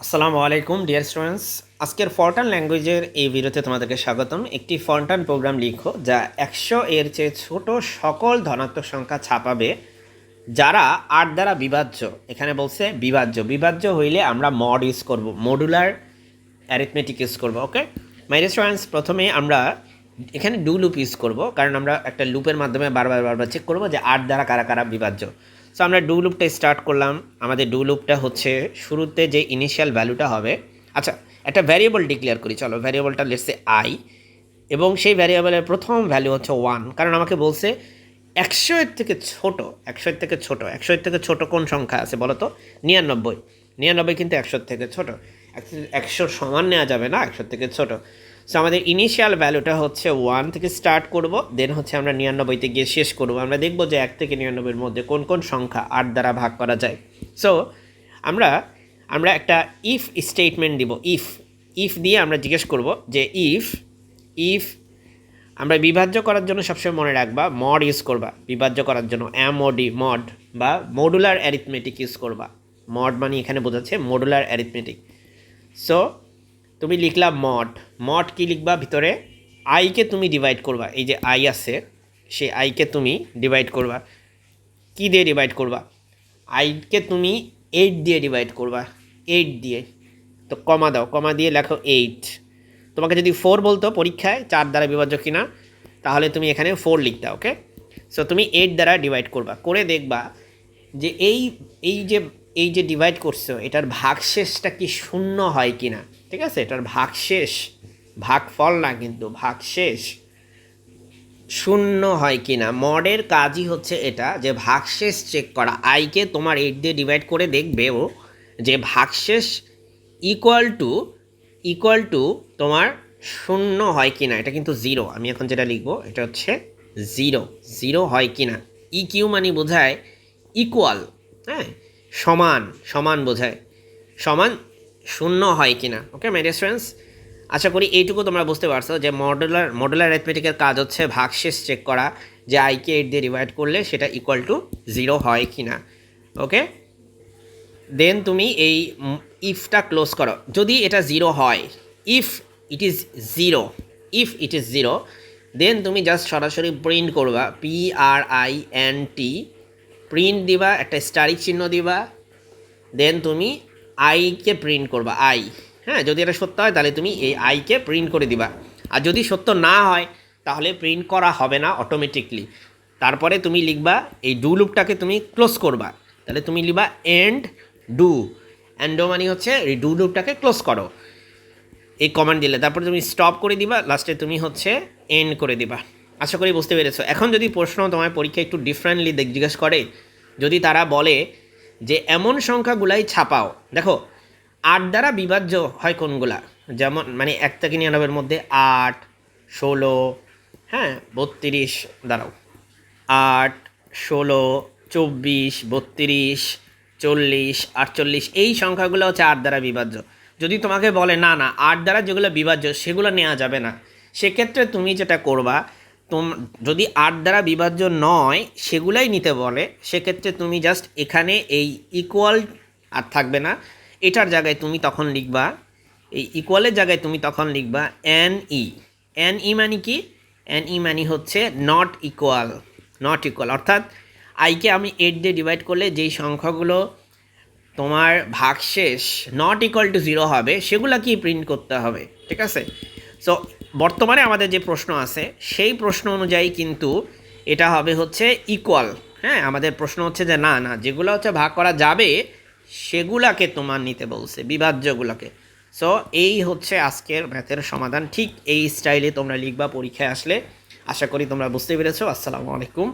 আসসালামু আলাইকুম dear students. আজকের ফরটান ল্যাঙ্গুয়েজের এই ভিডিওতে তোমাদেরকে স্বাগতম। একটি ফরটান প্রোগ্রাম লিখো যা 100 এর চেয়ে ছোট সকল ধনাত্মক সংখ্যা ছাপাবে যারা 8 দ্বারা বিভাজ্য। এখানে বলছে বিভাজ্য, বিভাজ্য হইলে আমরা মড ইউজ করব, মডুলার অ্যারিথমেটিক ইউজ করব। ওকে মাই ডিয়ার স্টুডেন্টস, প্রথমে আমরা এখানে ডু লুপ ইউজ করব, কারণ আমরা একটা লুপের মাধ্যমে বারবার চেক করব যে 8 দ্বারা কারা কারা বিভাজ্য। সো আমরা ডু লুপটা স্টার্ট করলাম। আমাদের ডু লুপটা হচ্ছে শুরুতে যে ইনিশিয়াল ভ্যালুটা হবে, আচ্ছা একটা ভ্যারিয়েবল ডিক্লেয়ার করি। চলো ভ্যারিয়েবলটা লেটসে আই, এবং সেই ভ্যারিয়েবলের প্রথম ভ্যালু হচ্ছে 1, কারণ আমাকে বলছে 100 এর থেকে ছোট। 100 এর থেকে ছোট, 100 এর থেকে ছোট কোন সংখ্যা আছে বলো তো? 99। 99 কিন্তু 100 থেকে ছোট। 100 সমান নেওয়া যাবে না, 100 থেকে ছোট। সো আমাদের ইনিশিয়াল ভ্যালুটা হচ্ছে 1 থেকে স্টার্ট করব, দেন হচ্ছে আমরা 99তে গিয়ে শেষ করব। আমরা দেখব যে 1 থেকে 99 এর মধ্যে কোন কোন সংখ্যা 8 দ্বারা ভাগ করা যায়। সো আমরা আমরা একটা ইফ স্টেটমেন্ট দিব। ইফ দিয়ে আমরা জিজ্ঞেস করব যে ইফ আমরা বিভাজ্য করার জন্য সবসময় মনে রাখবা মড ইউজ করবা। বিভাজ্য করার জন্য এমওডি, মড বা মডুলার অ্যারিথমেটিক ইউজ করবা। মড মানে এখানে বোঝাচ্ছে মডুলার অ্যারিথমেটিক। সো তুমি লিখলা মড কি লিখবা? ভিতরে আইকে তুমি ডিভাইড করবা। এই যে আই আছে, সেই আইকে তুমি ডিভাইড করবা। কি দিয়ে ডিভাইড করবা? আইকে তুমি 8 দিয়ে ডিভাইড করবা, 8 দিয়ে। তো কমা দাও, কমা দিয়ে লেখো 8। তোমাকে যদি 4 বলতো পরীক্ষায় 4 দ্বারা বিভাজ্য কিনা, তাহলে তুমি এখানে 4 লিখতা। ওকে, সো তুমি 8 দ্বারা ডিভাইড করবা, করে দেখবা যে এই যে ডিভাইড করছো এটার ভাগশেষটা কি শূন্য হয় কি না। ঠিক আছে, এটার ভাগশেষ, ভাগফল না কিন্তু ভাগশেষ শূন্য হয় কি না। মডের কাজই হচ্ছে এটা, যে ভাগশেষ চেক করা। আইকে তোমার 8 দিয়ে ডিভাইড করে দেখবে ও যে ভাগশেষ ইকুয়াল টু তোমার শূন্য হয় কি না। এটা কিন্তু 0। আমি এখন যেটা লিখবো এটা হচ্ছে 0 হয় কি না। ইকিউ মানে বোঝায় ইকুয়াল, হ্যাঁ, সমান বোঝায়, সমান শূন্য হয় কি না। ওকে মাই ডিয়ার স্টুডেন্টস, আশা করি এইটুকু তোমরা বুঝতে পারছো যে মডুলার অ্যারিথমেটিকের কাজ হচ্ছে ভাগশেষ চেক করা, যে আইকে 8 দিয়ে ডিভাইড করলে সেটা ইকুয়াল টু 0 হয় কি না। ওকে, দেন তুমি এই ইফটা ক্লোজ করো। যদি এটা 0 হয়, ইফ ইট ইজ জিরো, দেন তুমি জাস্ট সরাসরি প্রিন্ট করবা, PRINT, প্রিন্ট দিবা, একটা স্টারিক চিহ্ন দিবা, দেন তুমি আইকে প্রিন্ট করবা আই। হ্যাঁ, যদি এটা সত্য হয় তাহলে তুমি এই আইকে প্রিন্ট করে দিবা, আর যদি সত্য না হয় তাহলে প্রিন্ট করা হবে না অটোমেটিকলি। তারপরে তুমি লিখবা, এই ডু লুপটাকে তুমি ক্লোজ করবা, তাহলে তুমি লিখবা ডু মানে হচ্ছে এই ডু লুপটাকে ক্লোজ করো এই কমান্ড দিলে। তারপরে তুমি স্টপ করে দিবা, লাস্টে তুমি হচ্ছে এন্ড করে দিবা। আশা করি বুঝতে পেরেছো। এখন যদি প্রশ্ন তোমার পরীক্ষা একটু ডিফারেন্টলি জিজ্ঞেস করে, যদি তারা বলে যে এমন সংখ্যাগুলাই ছাপাও, দেখো 8 দ্বারা বিভাজ্য হয় কোনগুলা, যেমন মানে 1 থেকে 99 মধ্যে 8, 16, হ্যাঁ 32, দাঁড়াও, 8, 16, 24, 32, 40, 48, এই সংখ্যাগুলো হচ্ছে 8 দ্বারা বিভাজ্য। যদি তোমাকে বলে না 8 দ্বারা যেগুলো বিভাজ্য সেগুলো নেওয়া যাবে না, সেক্ষেত্রে তুমি যেটা করবা, যদি 8 দ্বারা বিভাজ্য নয় সেগুলাই নিতে বলে, সেক্ষেত্রে তুমি জাস্ট এখানে এই ইকুয়াল আর থাকবে না, এটার জায়গায় তুমি তখন লিখবা, এই ইকুয়ালের জায়গায় তুমি তখন লিখবা NE মানে কি? NE মানে হচ্ছে নট ইকুয়াল, অর্থাৎ আইকে আমি 8 দিয়ে ডিভাইড করলে যেই সংখ্যাগুলো তোমার ভাগশেষ নট ইকুয়াল টু 0 হবে সেগুলো কি প্রিন্ট করতে হবে। ঠিক আছে, সো বর্তমানে আমাদের যে প্রশ্ন আছে সেই প্রশ্ন অনুযায়ী কিন্তু এটা হবে হচ্ছে ইকুয়াল। হ্যাঁ, আমাদের প্রশ্ন হচ্ছে যে না যেগুলো হচ্ছে ভাগ করা যাবে সেগুলাকে তোমার নিতে বলছে, বিভাজ্যগুলোকে। সো এই হচ্ছে আজকের ম্যাথের সমাধান। ঠিক এই স্টাইলে তোমরা লিখবা পরীক্ষায় আসলে। আশা করি তোমরা বুঝতে পেরেছো। আসসালামু আলাইকুম।